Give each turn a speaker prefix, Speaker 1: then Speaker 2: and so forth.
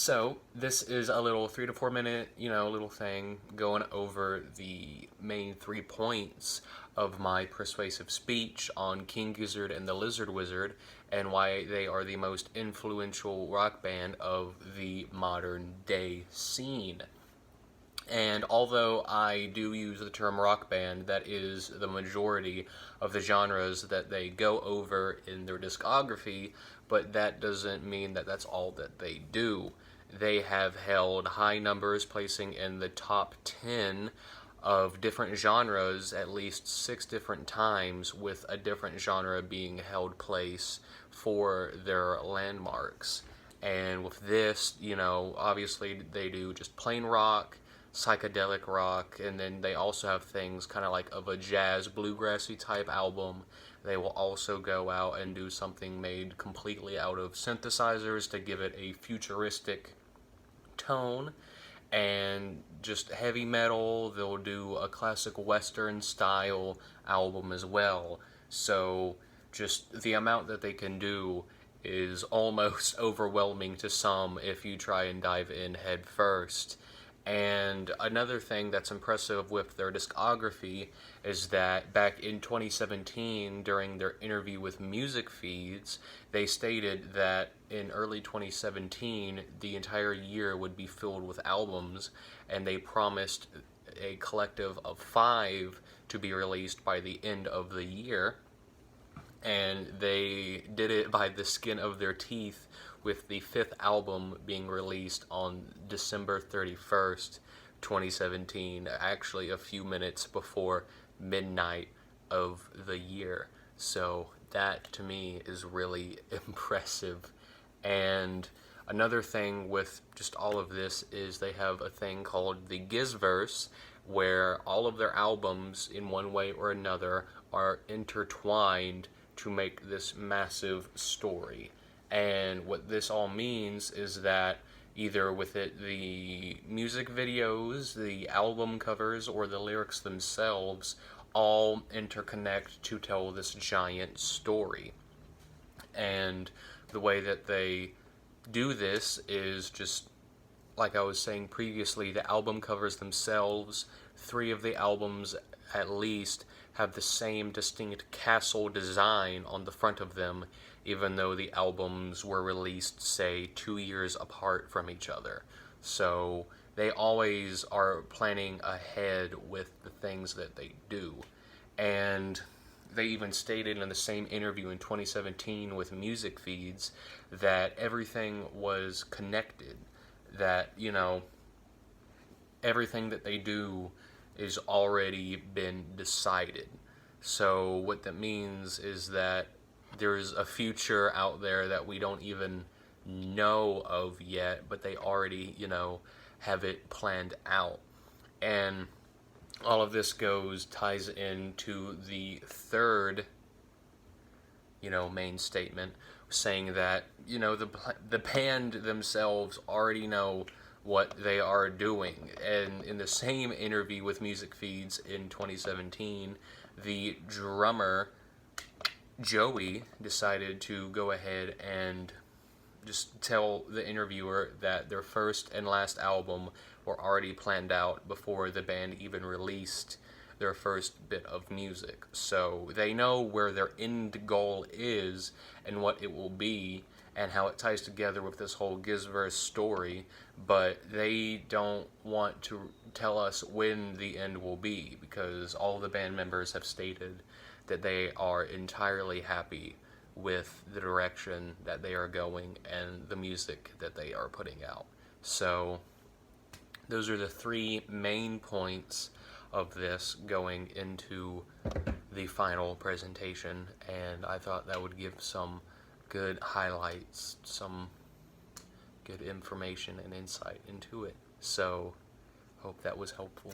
Speaker 1: So this is a little 3 to 4 minute, little thing going over the main 3 points of my persuasive speech on King Gizzard and the Lizard Wizard and why they are the most influential rock band of the modern day scene. And although I do use the term rock band, that is the majority of the genres that they go over in their discography, but that doesn't mean that that's all that they do. They have held high numbers, placing in the top 10 of different genres at least 6 different times, with a different genre being held place for their landmarks. And with this, obviously they do just plain rock, psychedelic rock, and then they also have things kind of like of a jazz bluegrassy type album. They will also go out and do something made completely out of synthesizers to give it a futuristic tone, and just heavy metal. They'll do a classic western style album as well. So just the amount that they can do is almost overwhelming to some if you try and dive in head first. And another thing that's impressive with their discography is that back in 2017, during their interview with Music Feeds, they stated that in early 2017, the entire year would be filled with albums, and they promised a collective of 5 to be released by the end of the year. And they did it by the skin of their teeth, with the 5th album being released on December 31st, 2017, actually a few minutes before midnight of the year. So that to me is really impressive. And another thing with just all of this is they have a thing called the Gizverse, where all of their albums in one way or another are intertwined to make this massive story. And what this all means is that either with it, the music videos, the album covers, or the lyrics themselves all interconnect to tell this giant story. And the way that they do this is just like I was saying previously, the album covers themselves, 3 of the albums at least have the same distinct castle design on the front of them, even though the albums were released, say, 2 years apart from each other. So they always are planning ahead with the things that they do. And they even stated in the same interview in 2017 with Music Feeds that everything was connected, that, everything that they do is already been decided. So what that means is that there's a future out there that we don't even know of yet, but they already, have it planned out. And all of this ties into the third, main statement, saying that, the band themselves already know what they are doing. And in the same interview with Music Feeds in 2017, the drummer Joey decided to go ahead and just tell the interviewer that their first and last album were already planned out before the band even released their first bit of music. So they know where their end goal is and what it will be and how it ties together with this whole Gizverse story, but they don't want to tell us when the end will be, because all the band members have stated that they are entirely happy with the direction that they are going and the music that they are putting out. So those are the 3 main points of this going into the final presentation, and I thought that would give some good highlights, some good information and insight into it. So hope that was helpful.